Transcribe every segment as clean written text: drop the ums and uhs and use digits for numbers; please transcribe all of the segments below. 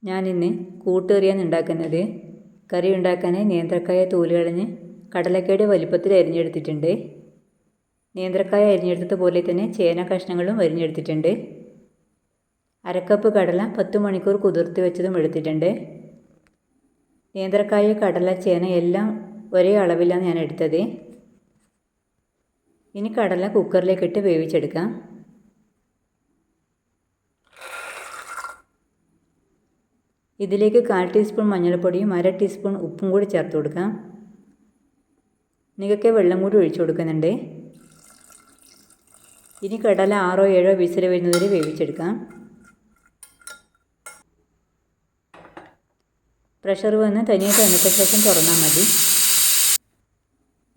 ഞാനിന്ന് കൂട്ടുകറിയാണ് ഉണ്ടാക്കുന്നത്. കറി ഉണ്ടാക്കാൻ നേന്ത്രക്കായ തോല് കളഞ്ഞ് കടലക്കയുടെ വലിപ്പത്തിൽ അരിഞ്ഞെടുത്തിട്ടുണ്ട്. നേന്ത്രക്കായ അരിഞ്ഞെടുത്തത് പോലെ തന്നെ ചേന കഷ്ണങ്ങളും അരിഞ്ഞെടുത്തിട്ടുണ്ട്. അരക്കപ്പ് കടല 10 മണിക്കൂർ കുതിർത്ത് വെച്ചതും എടുത്തിട്ടുണ്ട്. നേന്ത്രക്കായ, കടല, ചേന എല്ലാം ഒരേ അളവിലാണ് ഞാൻ എടുത്തത്. ഇനി കടല കുക്കറിലേക്കിട്ട് വേവിച്ചെടുക്കാം. ഇതിലേക്ക് 1/4 ടീസ്പൂൺ മഞ്ഞൾപ്പൊടിയും 1/2 ടീസ്പൂൺ ഉപ്പും കൂടി ചേർത്ത് കൊടുക്കാം. നിങ്ങൾക്ക് വെള്ളം കൂടി ഒഴിച്ചു കൊടുക്കുന്നുണ്ട്. ഇനി കടല 6-7 വിസിൽ വരുന്നതുവരെ വേവിച്ചെടുക്കാം. പ്രഷർ വന്ന് തനിയെ തണുത്ത ശേഷം തുറന്നാൽ മതി.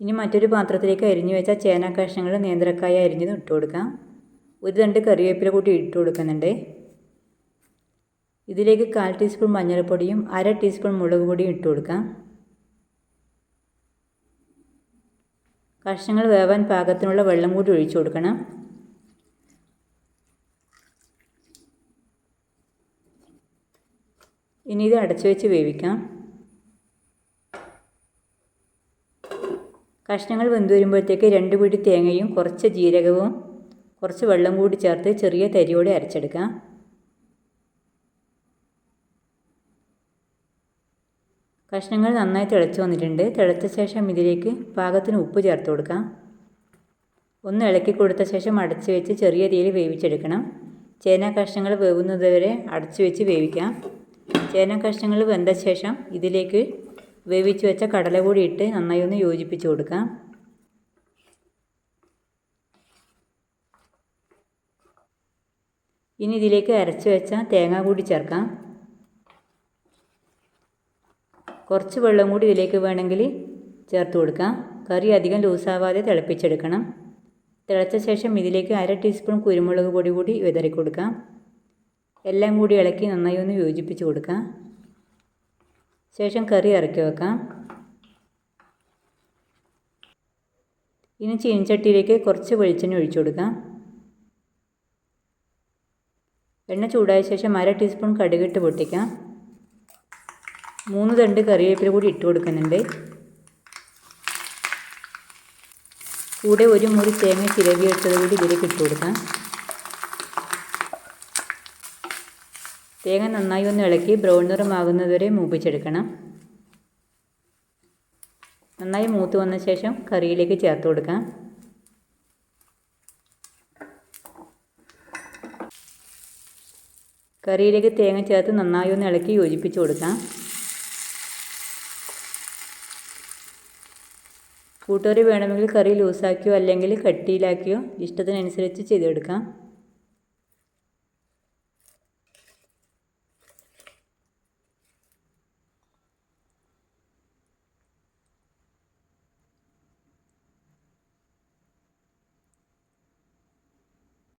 ഇനി മറ്റൊരു പാത്രത്തിലേക്ക് അരിഞ്ഞു വെച്ച ചേന കഷ്ണങ്ങൾ, നേന്ത്രക്കായ അരിഞ്ഞത് ഇട്ട് കൊടുക്കാം. ഒരു തണ്ട് കറിവേപ്പില കൂടി ഇട്ട് കൊടുക്കുന്നുണ്ട്. ഇതിലേക്ക് 1/4 ടീസ്പൂൺ മഞ്ഞൾപ്പൊടിയും 1/2 ടീസ്പൂൺ മുളക് പൊടിയും ഇട്ട് കൊടുക്കാം. കഷ്ണങ്ങൾ വേവാൻ പാകത്തിനുള്ള വെള്ളം കൂടി ഒഴിച്ചു കൊടുക്കണം. ഇനി ഇത് അടച്ചു വെച്ച് വേവിക്കാം. കഷ്ണങ്ങൾ വെന്ത് വരുമ്പോഴത്തേക്ക് 2 പിടി തേങ്ങയും കുറച്ച് ജീരകവും കുറച്ച് വെള്ളം കൂടി ചേർത്ത് ചെറിയ തരിയോടെ അരച്ചെടുക്കാം. കഷ്ണങ്ങൾ നന്നായി തിളച്ച് വന്നിട്ടുണ്ട്. തിളച്ച ശേഷം ഇതിലേക്ക് പാകത്തിന് ഉപ്പ് ചേർത്ത് കൊടുക്കാം. ഒന്ന് ഇളക്കി കൊടുത്ത ശേഷം അടച്ചു വെച്ച് ചെറിയ തീയിൽ വേവിച്ചെടുക്കണം. ചേന കഷ്ണങ്ങൾ വേവുന്നതുവരെ അടച്ചു വെച്ച് വേവിക്കാം. ചേന കഷ്ണങ്ങൾ വെന്ത ശേഷം ഇതിലേക്ക് വേവിച്ച് വെച്ച കടല കൂടി ഇട്ട് നന്നായി ഒന്ന് യോജിപ്പിച്ച് കൊടുക്കാം. ഇനി ഇതിലേക്ക് അരച്ച് വെച്ച തേങ്ങ കൂടി ചേർക്കാം. കുറച്ച് വെള്ളം കൂടി ഇതിലേക്ക് വേണമെങ്കിൽ ചേർത്ത് കൊടുക്കാം. കറി അധികം ലൂസാവാതെ തിളപ്പിച്ചെടുക്കണം. തിളച്ച ശേഷം ഇതിലേക്ക് 1/2 ടീസ്പൂൺ കുരുമുളക് പൊടി കൂടി വിതറി കൊടുക്കാം. എല്ലാം കൂടി ഇളക്കി നന്നായി ഒന്ന് യോജിപ്പിച്ച് കൊടുക്കാം. ശേഷം കറി ഇറക്കി വെക്കാം. ഇനി ചീനച്ചട്ടിയിലേക്ക് കുറച്ച് വെളിച്ചെണ്ണ ഒഴിച്ചു കൊടുക്കാം. എണ്ണ ചൂടായ ശേഷം 1/2 ടീസ്പൂൺ കടുകിട്ട് പൊട്ടിക്കാം. 3 തണ്ട് കറിവേപ്പില കൂടി ഇട്ട് കൊടുക്കുന്നുണ്ട്. കൂടെ ഒരു മുറി തേങ്ങ ചിരവിയിട്ടത് കൂടി ഇതിലേക്ക് ഇട്ട് കൊടുക്കാം. തേങ്ങ നന്നായി ഒന്ന് ഇളക്കി ബ്രൗൺ നിറമാകുന്നതുവരെ മൂപ്പിച്ചെടുക്കണം. നന്നായി മൂത്ത് വന്ന ശേഷം കറിയിലേക്ക് ചേർത്ത് കൊടുക്കാം. കറിയിലേക്ക് തേങ്ങ ചേർത്ത് നന്നായി ഒന്ന് ഇളക്കി യോജിപ്പിച്ച് കൊടുക്കാം. കൂട്ടുകറി വേണമെങ്കിൽ കറി ലൂസാക്കിയോ അല്ലെങ്കിൽ കട്ടിയിലാക്കിയോ ഇഷ്ടത്തിനനുസരിച്ച് ചെയ്തെടുക്കാം.